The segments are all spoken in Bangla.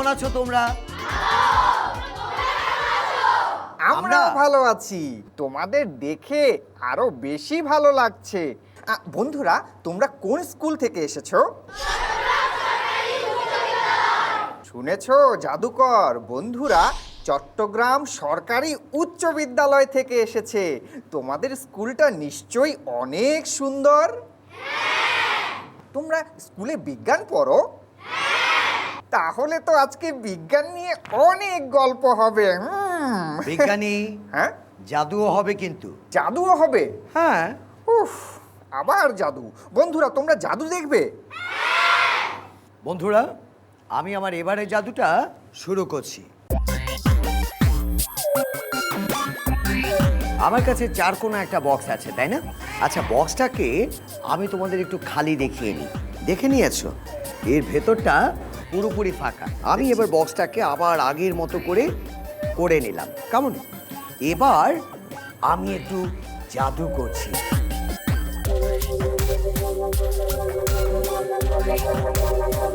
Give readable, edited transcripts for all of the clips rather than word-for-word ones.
কেমন আছো তোমরা? আমরাও ভালো আছি। তোমাদের দেখে আরো বেশি ভালো লাগছে। বন্ধুরা, তোমরা কোন স্কুল থেকে এসেছো? শুনেছো জাদুকর, বন্ধুরা চট্টগ্রাম সরকারি উচ্চ বিদ্যালয় থেকে এসেছে। তোমাদের স্কুলটা নিশ্চয়ই অনেক সুন্দর। তোমরা স্কুলে বিজ্ঞান পড়ো? তাহলে তো আজকে বিজ্ঞান নিয়ে অনেক গল্প হবে। বিজ্ঞানী, হ্যাঁ, জাদুও হবে কিন্তু। জাদুও হবে? হ্যাঁ। উফ, আবার জাদু। বন্ধুরা, তোমরা জাদু দেখবে? বন্ধুরা, আমি আমার এবারে জাদুটা শুরু করছি। আমার কাছে চারকোনা একটা বক্স আছে, তাই না? আচ্ছা, বক্সটাকে আমি তোমাদের একটু খালি দেখিয়ে নিই। দেখে নিয়েছো? এর ভেতরটা পুরোপুরি ফাঁকা। আমি এবার বক্সটাকে আবার আগের মতো করে নিলাম। কেমন? এবার আমি একটু জাদু করছি।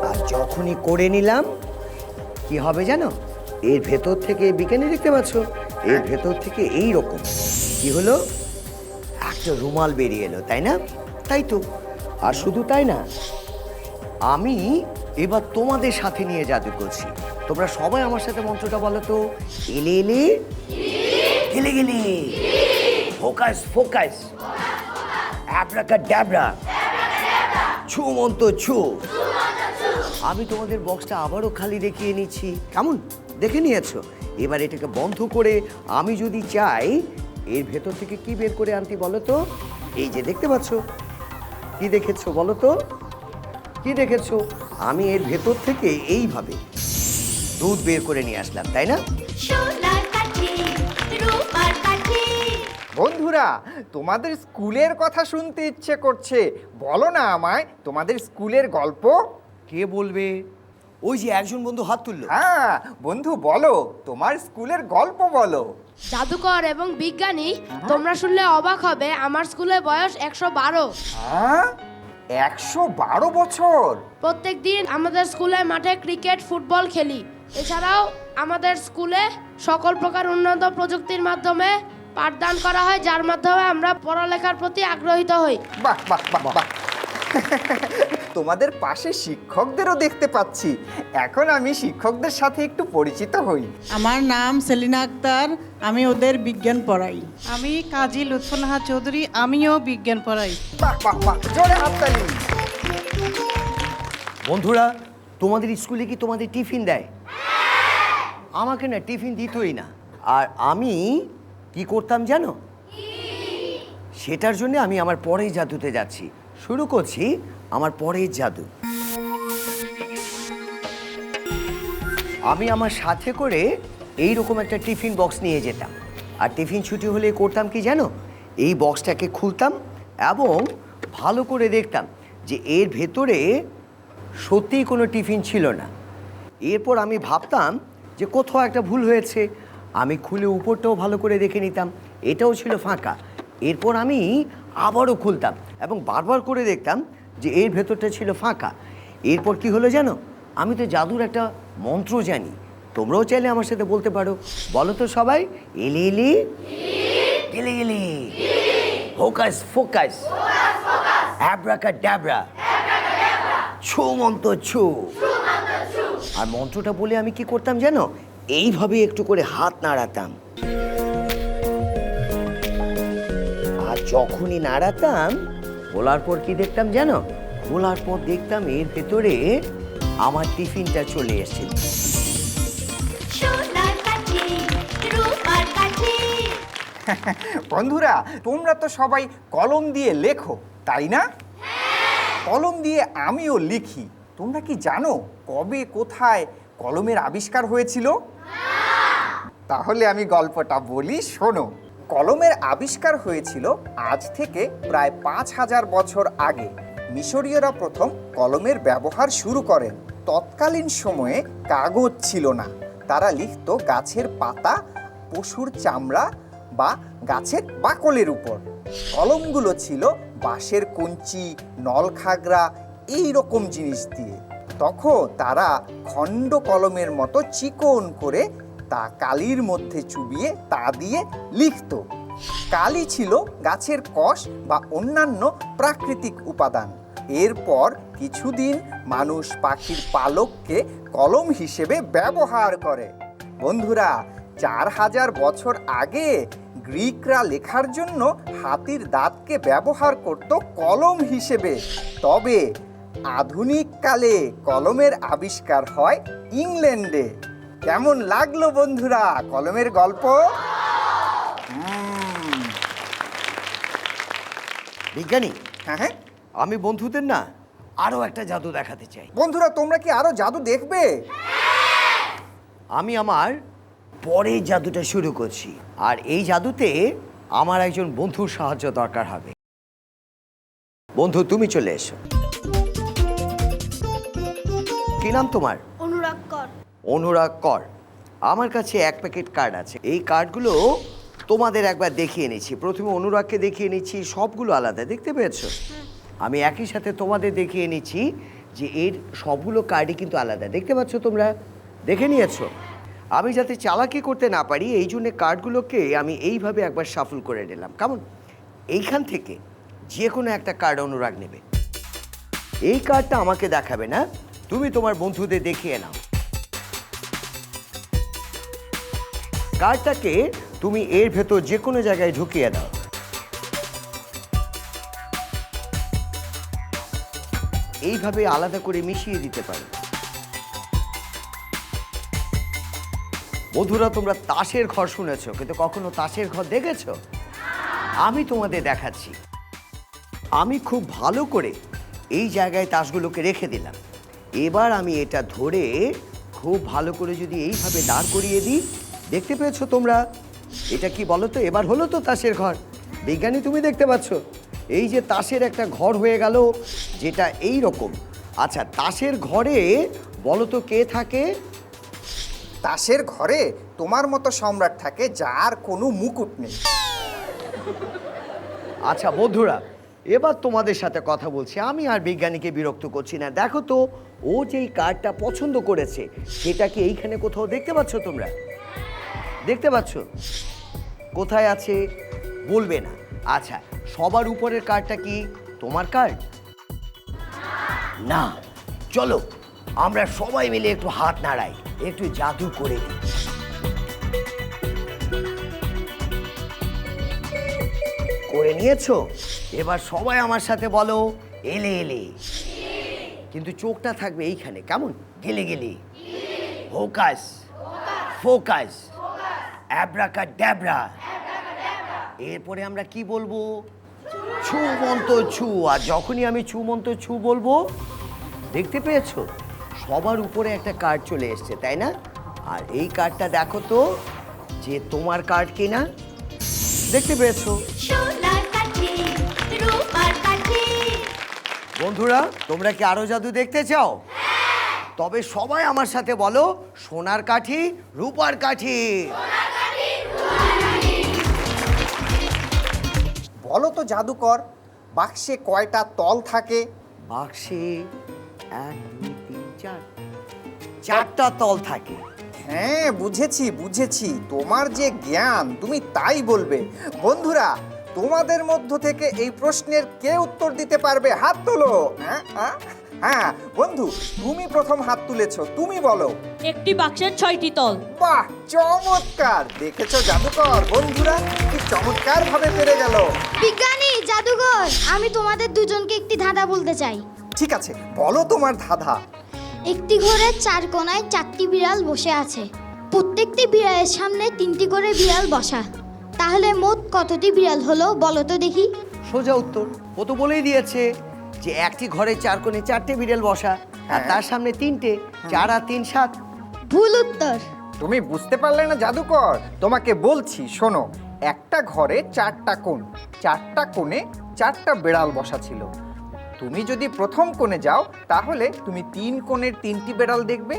আর যখনই করে নিলাম, কি হবে জানো? এর ভেতর থেকে, বিজ্ঞানী দেখতে পাচ্ছ, এর ভেতর থেকে এই রকম কি হলো, একটা রুমাল বেরিয়ে এলো, তাই না? তাই তো। আর শুধু তাই না, আমি এবার তোমাদের সাথে নিয়ে জাদু করছি। তোমরা সবাই আমার সাথে মন্ত্রটা বলো তো। এলে এলে গেলে গেলে, ফোকাস ফোকাস, অ্যাব্রাকাডাব্রা, ছু মন্ত ছু। আমি তোমাদের বক্সটা আবারও খালি দেখিয়ে নিচ্ছি। কেমন? দেখে নিয়েছো? এবার এটাকে বন্ধ করে আমি যদি চাই, এর ভেতর থেকে কি বের করে আনতে বলো তো? এই যে দেখতে পাচ্ছ। কি দেখেছো বলো তো? কি দেখেছো? আমি এর ভেতর থেকে এইভাবে দুধ বের করে নিয়ে আসলাম, তাই না? বন্ধুরা, তোমাদের স্কুলের কথা শুনতে ইচ্ছে করছে। বলো না আমায় তোমাদের স্কুলের গল্প। কে বলবে? ওই যে একজন বন্ধু হাত তুললো। হ্যাঁ বন্ধু, বলো, তোমার স্কুলের গল্প বলো। জাদুকর এবং বিজ্ঞানী, তোমরা শুনলে অবাক হবে, আমার স্কুলের বয়স 112। হ্যাঁ, 112 বছর? প্রত্যেক দিন আমাদের স্কুলের মাঠে ক্রিকেট, ফুটবল খেলি। এছাড়াও আমাদের স্কুলে সকল প্রকার উন্নত প্রযুক্তির মাধ্যমে পাঠদান করা হয়, যার মাধ্যমে আমরা পড়ালেখার প্রতি আগ্রহীত হই। বাহ বাহ বাহ বাহ। তোমাদের পাশে শিক্ষকদেরও দেখতে পাচ্ছি। এখন আমি শিক্ষকদের সাথে একটু পরিচিত হই। আমার নাম সেলিনা আক্তার, আমি ওদের বিজ্ঞান পড়াই। আমি কাজী লুৎফুন্নাহা চৌধুরী, আমিও বিজ্ঞান পড়াই। বাহ বাহ বাহ, জোরে হাততালি। বন্ধুরা, তোমাদের স্কুলে কি তোমাদের টিফিন দেয়? আমাকে না টিফিন দিতই না। আর আমি কি করতাম জানো? সেটার জন্য আমি আমার পরের জাদুতে যাচ্ছি। শুরু করছি আমার পরের জাদু। আমি আমার সাথে করে এই রকম একটা টিফিন বক্স নিয়ে যেতাম। আর টিফিন ছুটি হলে করতাম কি জানো? এই বক্সটাকে খুলতাম এবং ভালো করে দেখতাম যে এর ভেতরে সত্যিই কোনো টিফিন ছিল না। এরপর আমি ভাবতাম যে কোথাও একটা ভুল হয়েছে। আমি খুলে উপরটাও ভালো করে দেখে নিতাম, এটাও ছিল ফাঁকা। এরপর আমি আবারও খুলতাম এবং বারবার করে দেখতাম যে এর ভেতরটা ছিল ফাঁকা। এরপর কি হলো জানো? আমি তো জাদুর একটা মন্ত্র জানি। তোমরাও চাইলে আমার সাথে বলতে পারো। বলো তো সবাই। এলে এলে গেলে গেলে, ফোকাস ফোকাস, অ্যাব্রাকাডাব্রা, ছু মন্ত ছু। আর মন্ত্রটা বলে আমি কি করতাম জানো? এইভাবে একটু করে হাত নাড়াতাম। আর যখনই নাড়াতাম, বলার পর কি দেখতাম জানো? বলার পর দেখতাম এর ভেতরে আমার টিফিনটা চলে এসেছে। বন্ধুরা, তোমরা তো সবাই কলম দিয়ে লেখো, তাই না? কলম দিয়ে আমিও লিখি। তোমরা কি জানো কবে কোথায় কলমের আবিষ্কার হয়েছিল? তাহলে আমি গল্পটা বলি, শোনো। কলমের আবিষ্কার হয়েছিল আজ থেকে প্রায় 5000 বছর আগে। মিশরীয়রা প্রথম কলমের ব্যবহার শুরু করেন। তৎকালীন সময়ে কাগজ ছিল না। তারা লিখত গাছের পাতা, পশুর চামড়া বা গাছের বাকলের উপর। কলমগুলো ছিল বাঁশের কঞ্চি, নলখাগড়া, এই রকম জিনিস দিয়ে। তখন তারা খণ্ড কলমের মতো চিকন করে তা কালির মধ্যে চুবিয়ে তা দিয়ে লিখত। কালি ছিল গাছের কষ বা অন্যান্য প্রাকৃতিক উপাদান। এরপর কিছুদিন মানুষ পাখির পালককে কলম হিসেবে ব্যবহার করে। বন্ধুরা, 4000 বছর আগে গ্রিকরা লেখার জন্য হাতির দাঁতকে ব্যবহার করত কলম হিসেবে। তবে আধুনিক কালে কলমের আবিষ্কার হয় ইংল্যান্ডে। কেমন লাগলো বন্ধুরা কলমের গল্প? বিজ্ঞানী, হ্যাঁ হ্যাঁ আমি বন্ধুদের না আরো একটা জাদু দেখাতে চাই। বন্ধুরা, তোমরা কি আরো জাদু দেখবে? আমি আমার পরের জাদুটা শুরু করছি, আর এই জাদুতে আমার একজন বন্ধুর সাহায্য দরকার হবে। বন্ধু, তুমি চলে এসো। কি নাম তোমার? অনুরাগ কর। অনুরাগ কর। আমার কাছে 1 প্যাকেট কার্ড আছে। এই কার্ডগুলো তোমাদের একবার দেখিয়ে নিচ্ছি। প্রথমে অনুরাগকে দেখিয়ে নিচ্ছি, সবগুলো আলাদা, দেখতে পেয়েছো? আমি একই সাথে তোমাদের দেখিয়ে নিচ্ছি যে এর সবগুলো কার্ডই কিন্তু আলাদা, দেখতে পাচ্ছ তোমরা? দেখে নিয়েছো? আমি যাতে চালাকি করতে না পারি এই জন্যে কার্ডগুলোকে আমি এইভাবে একবার শাফল করে নিলাম। কেমন? এইখান থেকে যে কোনো একটা কার্ড অনুরাগ নেবে। এই কার্ডটা আমাকে দেখাবে না, তুমি তোমার বন্ধুদের দেখিয়ে নাও। কার্ডটাকে তুমি এর ভেতর যে কোনো জায়গায় ঢুকিয়ে দাও। এইভাবে আলাদা করে মিশিয়ে দিতে পারো। বন্ধুরা, তোমরা তাসের ঘর শুনেছো, কিন্তু কখনো তাসের ঘর দেখেছো? আমি তোমাদের দেখাচ্ছি। আমি খুব ভালো করে এই জায়গায় তাসগুলোকে রেখে দিলাম। এবার আমি এটা ধরে খুব ভালো করে যদি এইভাবে দাঁড় করিয়ে দিই, দেখতে পেয়েছো তোমরা? এটা কি বলো তো? এবার হলো তো তাসের ঘর। বিজ্ঞানী, তুমি দেখতে পাচ্ছ এই যে তাসের একটা ঘর হয়ে গেল, যেটা এই রকম। আচ্ছা, তাসের ঘরে বলো তো কে থাকে? তাসের ঘরে তোমার মতো সম্রাট থাকে যার কোনো মুকুট নেই। আচ্ছা বন্ধুরা, এবার তোমাদের সাথে কথা বলছি। আমি আর বিজ্ঞানীকে বিরক্ত করছি না। দেখো তো, ও যেই কার্ডটা পছন্দ করেছে সেটা কি এইখানে কোথাও দেখতে পাচ্ছ তোমরা? দেখতে পাচ্ছ? কোথায় আছে বলবে না। আচ্ছা, সবার উপরের কার্ডটা কি তোমার কার্ড? না। চলো আমরা সবাই মিলে একটু হাত নাড়াই, একটু জাদু করে দিই। করে নিয়েছো? এবার সবাই আমার সাথে বলো, এলে এলে। কিন্তু চোখটা থাকবে এইখানে, কেমন? গেলে গেলে। Focus focus, abracadabra. এরপরে আমরা কি বলবো? ছু মন্ত ছু। আর যখনই আমি ছু মন্ত ছু বলবো, দেখতে পেয়েছো সবার উপরে একটা কার্ড চলে এসছে, তাই না? আর এই কার্ডটা দেখো তো যে তোমার কার্ড কিনা, দেখতে পেয়েছো? বন্ধুরা, তোমরা কি আরো জাদু দেখতে চাও? তবে সবাই আমার সাথে বলো, সোনার কাঠি, রূপার কাঠি। বলো তো জাদুকর, বাক্সে কয়টা তল থাকে? বাক্সে 1 2 3 4 4টা তল থাকে। হ্যাঁ, বুঝেছি বুঝেছি, তোমার যে জ্ঞান তুমি তাই বলবে। বন্ধুরা, তোমাদের মধ্য থেকে এই প্রশ্নের কে উত্তর দিতে পারবে? হাত তোলো। হ্যাঁ বন্ধু, তুমি প্রথম হাত তুলেছো, তুমি বলো। একটি বাক্সের 6টি তল। বাহ, চমৎকার! দেখেছো জাদুকর, বন্ধুরা কি চমৎকার ভাবে পেরে গেল। বিজ্ঞানী, জাদুঘর, আমি তোমাদের দুজনকে একটি ধাঁধা বলতে চাই। ঠিক আছে, বলো তোমার ধাঁধা। একটি ঘরের 4 কোণায় 4টি বিড়াল বসে আছে। প্রত্যেকটি বিড়ালের সামনে 3টি করে বিড়াল বসা। তাহলে মোট কতটি বিড়াল হলো বলো তো দেখি? সোজা উত্তর। ও তো বলেই দিয়েছে যে একটি ঘরে 4 কোণে 4টে বিড়াল বসা, আর তার সামনে 3টে। 4 আর 3 7। ভুল উত্তর। তুমি বুঝতে পারলে না জাদুকর? তোমাকে বলছি শোনো, একটা ঘরে 4টা কোণ, 4টা কোণে 4টা বিড়াল বসা ছিল। তুমি যদি প্রথম কোণে যাও তাহলে তুমি 3 কোণের 3টি বিড়াল দেখবে।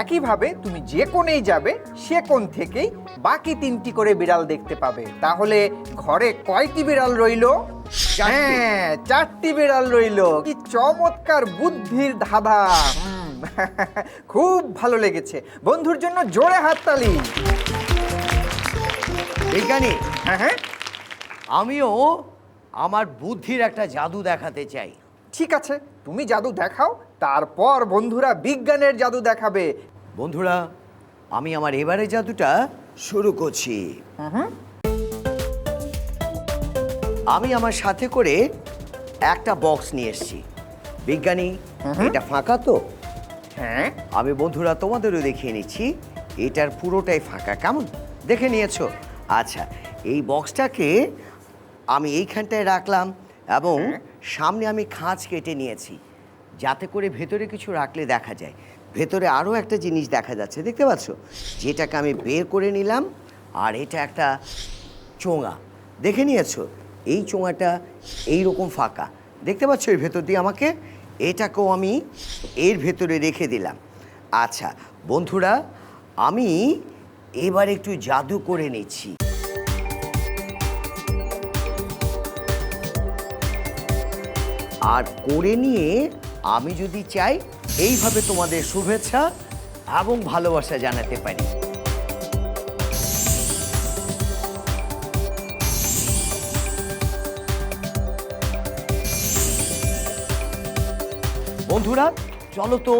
একইভাবে তুমি যে কোণেই যাবে সে কোণ থেকেই বাকি 3টি করে বিড়াল দেখতে পাবে। তাহলে ঘরে কয়টি বিড়াল রইলো? হ্যাঁ, 4টি বিড়াল রইলো। কি চমৎকার বুদ্ধির ধাঁধা! খুব ভালো লেগেছে। বন্ধুর জন্য জোরে হাততালি। বিজ্ঞানী, হ্যাঁ হ্যাঁ, আমিও আমার বুদ্ধির একটা জাদু দেখাতে চাই। ঠিক আছে, তুমি জাদু দেখাও, তারপর বন্ধুরা বিজ্ঞানের জাদু দেখাবে। বন্ধুরা, আমি আমার এবারে জাদুটা শুরু করছি। আমি আমার সাথে করে একটা বক্স নিয়ে এসেছি। বিজ্ঞানী, এটা ফাঁকা তো? হ্যাঁ, আমি বন্ধুরা তোমাদেরও দেখিয়ে নিচ্ছি, এটার পুরোটাই ফাঁকা। কেমন, দেখে নিয়েছো? আচ্ছা, এই বক্সটাকে আমি এইখানটায় রাখলাম এবং সামনে আমি খাঁজ কেটে নিয়েছি, যাতে করে ভেতরে কিছু রাখলে দেখা যায়। ভেতরে আরও একটা জিনিস দেখা যাচ্ছে, দেখতে পাচ্ছ? যেটাকে আমি বের করে নিলাম। আর এটা একটা চোঙা, দেখে নিয়েছো? এই চোঙাটা এইরকম ফাঁকা, দেখতে পাচ্ছ? এর ভেতর দিয়ে আমাকে এটাকেও আমি এর ভেতরে রেখে দিলাম। আচ্ছা বন্ধুরা, আমি এবার একটু জাদু করে নিচ্ছি। আর করে নিয়ে আমি যদি চাই এইভাবে তোমাদের শুভেচ্ছা এবং ভালোবাসা জানাতে পারি। বন্ধুরা, চলো তো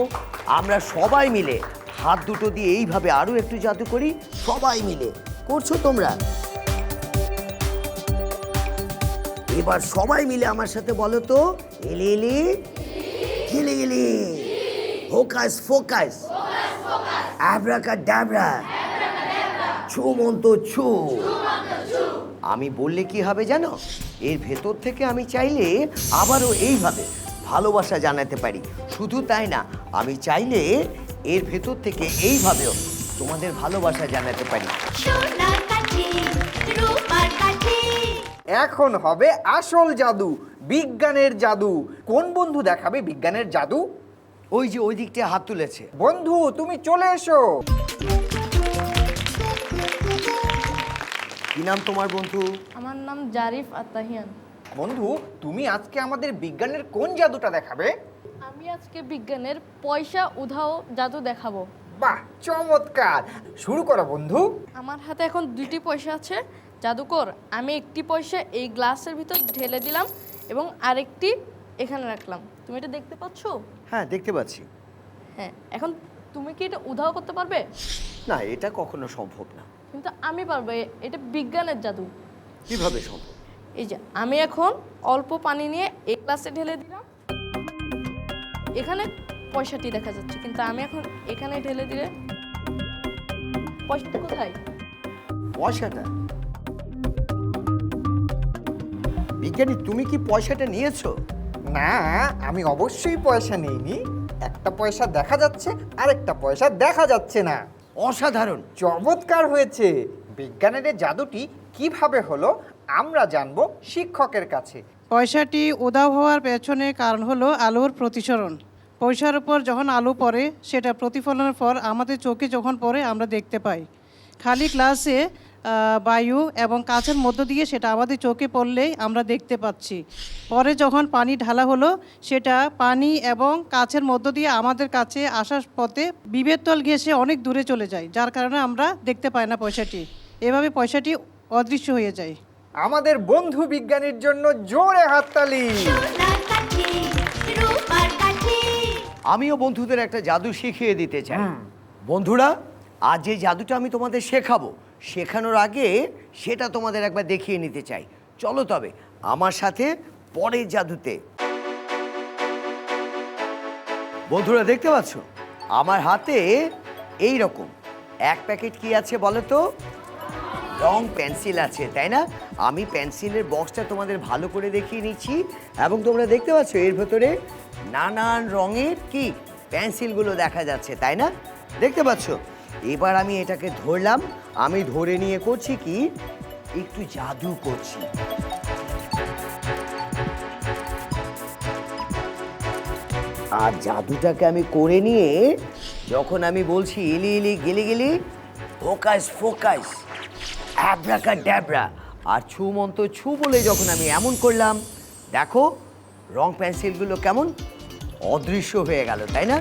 আমরা সবাই মিলে হাত দুটো দিয়ে এইভাবে আরো একটু জাদু করি। সবাই মিলে করছো তোমরা? এবার সবাই মিলে আমার সাথে বলো তো, এলে এলে গেলে গেলে, হোকাস ফোকাস, আব্রাকাডাব্রা, ছু মন্ত ছু। আমি বললে কি হবে জানো? এর ভেতর থেকে আমি চাইলে আবারও এইভাবে ভালোবাসা জানাতে পারি। শুধু তাই না, আমি চাইলে এর ভেতর থেকে এইভাবেও তোমাদের ভালোবাসা জানাতে পারি। এখন হবে আসল জাদু, বিজ্ঞানের জাদু। কোন বন্ধু দেখাবে বিজ্ঞানের জাদু? ওই যে ওই দিকটা হাত তুলেছে। বন্ধু, তুমি চলে এসো। কি নাম তোমার বন্ধু? আমার নাম জারিফ আত্তাহিয়ান। বন্ধু, তুমি আজকে আমাদের বিজ্ঞানের কোন জাদুটা দেখাবে? আমি আজকে বিজ্ঞানের পয়সা উধাও জাদু দেখাবো। বাহ, চমৎকার! শুরু করো বন্ধু। আমার হাতে এখন 2টি পয়সা আছে। জাদুকর, আমি একটি পয়সা এই গ্লাসের ভিতর ঢেলে দিলাম এবং আরেকটি এখানে রাখলাম। তুমি এটা দেখতে পাচ্ছ? হ্যাঁ, দেখতে পাচ্ছি। হ্যাঁ, এখন তুমি কি এটা উধাও করতে পারবে? না, এটা কখনো সম্ভব না। কিন্তু আমি পারবো, এটা বিজ্ঞানের জাদু। কিভাবে সম্ভব? এই যে আমি এখন অল্প পানি নিয়ে এই গ্লাসে ঢেলে দিলাম। এখানে পয়সাটি দেখা যাচ্ছে, কিন্তু আমি এখন এখানে ঢেলে দিলে পয়সাটা কোথায়? পয়সাটা? বিজ্ঞানী, তুমি কি পয়সাটা নিয়েছো? না, আমি অবশ্যই পয়সা নেইনি। একটা পয়সা দেখা যাচ্ছে, আরেকটা পয়সা দেখা যাচ্ছে না। অসাধারণ! চমৎকার হয়েছে। বিজ্ঞানের এই জাদুটি কিভাবে হলো আমরা জানবো শিক্ষকের কাছে। পয়সাটি উধাও হওয়ার পেছনে কারণ হলো আলোর প্রতিসরণ। পয়সার উপর যখন আলো পড়ে, সেটা প্রতিফলনের পর আমাদের চোখে যখন পড়ে আমরা দেখতে পাই। খালি গ্লাসে বায়ু এবং কাচের মধ্য দিয়ে সেটা আমাদের চোখে পড়লেই আমরা দেখতে পাচ্ছি। পরে যখন পানি ঢালা হলো, সেটা পানি এবং কাচের মধ্য দিয়ে আমাদের কাছে আসার পথে বিভেদ তল ঘেঁষে অনেক দূরে চলে যায়, যার কারণে আমরা দেখতে পাই না পয়সাটি। এভাবে পয়সাটি অদৃশ্য হয়ে যায়। আমাদের বন্ধু বিজ্ঞানীর জন্য জোরে হাততালি। আমিও বন্ধুদের একটা জাদু শিখিয়ে দিতে চাই। বন্ধুরা, আজ যে জাদুটা আমি তোমাদের শেখাবো, শেখানোর আগে সেটা তোমাদের একবার দেখিয়ে নিতে চাই। চলো তবে আমার সাথে পরের জাদুতে। বন্ধুরা, দেখতে পাচ্ছ আমার হাতে এই রকম এক প্যাকেট কি আছে বলো তো? রং পেন্সিল আছে, তাই না? আমি পেন্সিলের বক্সটা তোমাদের ভালো করে দেখিয়ে নিচ্ছি এবং তোমরা দেখতে পাচ্ছ এর ভেতরে নানান রঙের কি পেন্সিলগুলো দেখা যাচ্ছে, তাই না? দেখতে পাচ্ছ? এবার আমি এটাকে ধরলাম, আমি ধরে নিয়ে করছি কি, একটু জাদু করছি। আর জাদুটাকে আমি করে নিয়ে যখন আমি বলছি ইলি ইলি গেলি গেলি, ফোকাস ফোকাস, অ্যাব্রাকাডাব্রা, আর ছু মন্ত ছু বলে যখন আমি এমন করলাম, দেখো রং পেন্সিলগুলো কেমন অদৃশ্য হয়ে গেল, তাই না?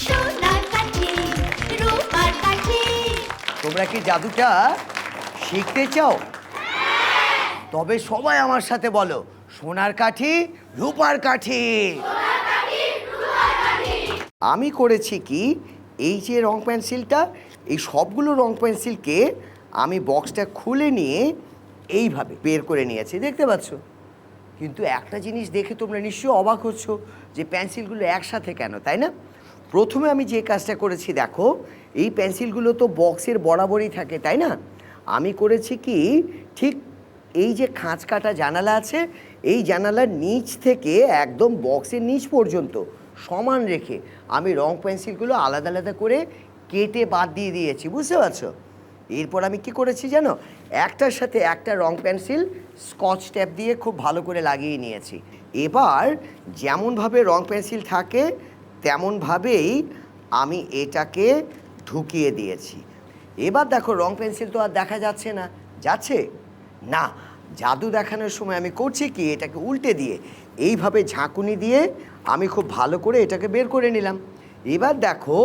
সোনার কাঠি রূপার কাঠি। তোমরা কি জাদুটা শিখতে চাও? তবে সবাই আমার সাথে বলো, সোনার কাঠি রূপার কাঠি। আমি করেছি কি, এই যে রং পেন্সিলটা, এই সবগুলো রং পেন্সিলকে আমি বক্সটা খুলে নিয়ে এইভাবে বের করে নিয়েছি, দেখতে পাচ্ছ? কিন্তু একটা জিনিস দেখে তোমরা নিশ্চয়ই অবাক হচ্ছ যে পেন্সিলগুলো একসাথে কেন, তাই না? প্রথমে আমি যে কাজটা করেছি, দেখো এই পেন্সিলগুলো তো বক্সের বরাবরই থাকে, তাই না? আমি করেছি কি, ঠিক এই যে খাঁজ কাটা জানালা আছে, এই জানালার নিচ থেকে একদম বক্সের নিচ পর্যন্ত সমান রেখে আমি রং পেন্সিলগুলো আলাদা আলাদা করে কেটে বাদ দিয়ে দিয়েছি, বুঝতে পারছো? এরপর আমি কি করেছি জানো, একটার সাথে একটা রং পেন্সিল স্কচ টেপ দিয়ে খুব ভালো করে লাগিয়ে নিয়েছি। এবার যেমনভাবে রং পেন্সিল থাকে তেমনভাবেই আমি এটাকে ঢুকিয়ে দিয়েছি। এবার দেখো রং পেন্সিল তো আর দেখা যাচ্ছে না, যাচ্ছে না। জাদু দেখানোর সময় আমি করছি কি, এটাকে উল্টে দিয়ে এইভাবে ঝাঁকুনি দিয়ে আমি খুব ভালো করে এটাকে বের করে নিলাম। এবার দেখো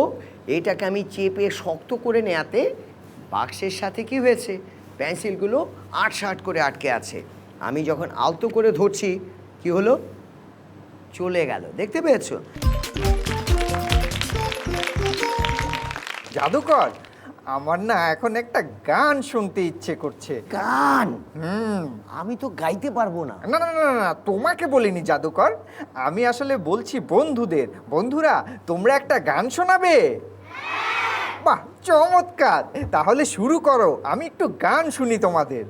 এটাকে আমি চেপে শক্ত করে নেয়াতে বাক্সের সাথে কি হয়েছে, পেন্সিলগুলো আটসাট করে আটকে আছে। আমি যখন আলতো করে ধরছি কি হলো, চলে গেল, দেখতে পেয়েছো? জাদুকর, আমার না এখন একটা গান শুনতে ইচ্ছে করছে। গান? আমি তো গাইতে পারবো না। না না না না, তোমাকে বলিনি জাদুকর, আমি আসলে বলছি বন্ধুদের। বন্ধুরা, তোমরা একটা গান শোনাবে? বাহ, চমৎকার! তাহলে শুরু করো, আমি একটু গান শুনি তোমাদের।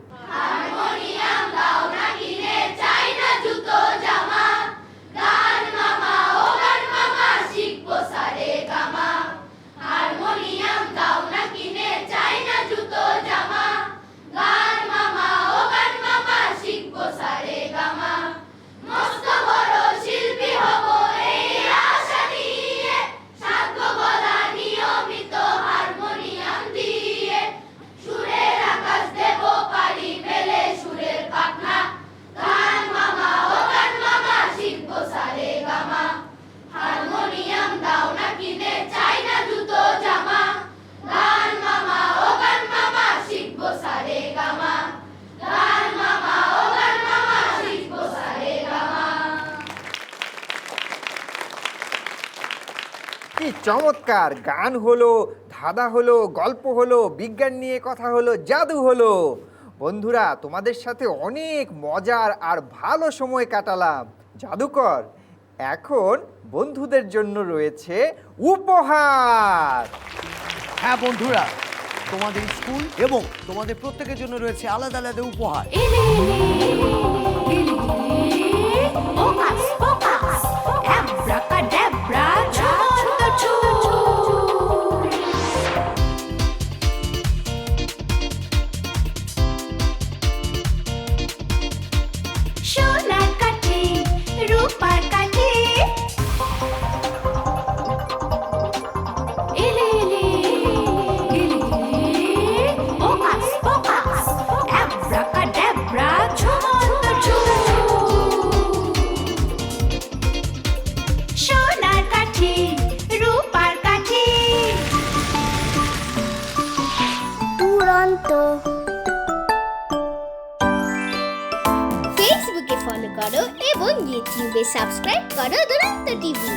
কি চমৎকার! গান হলো, ধাঁধা হলো, গল্প হলো, বিজ্ঞান নিয়ে কথা হলো, জাদু হলো। বন্ধুরা, তোমাদের সাথে অনেক মজার আর ভালো সময় কাটালাম। জাদুকর, এখন বন্ধুদের জন্য রয়েছে উপহার। হ্যাঁ বন্ধুরা, তোমাদের স্কুল এবং তোমাদের প্রত্যেকের জন্য রয়েছে আলাদা আলাদা উপহার। এলে এলে ফোকাস ফোকাস অ্যাব্রাকাডাব্রা ছোট ছোট সোনার কাঠি রূপার কাঠি। এলে এলে ফোকাস ফোকাস অ্যাব্রাকাডাব্রা ছোট ছোট সোনার কাঠি রূপার কাঠি। দুরন্ত ফেসবুকে ফলো করো এবং ইউটিউবে সাবস্ক্রাইব করো দুরন্ত টিভি।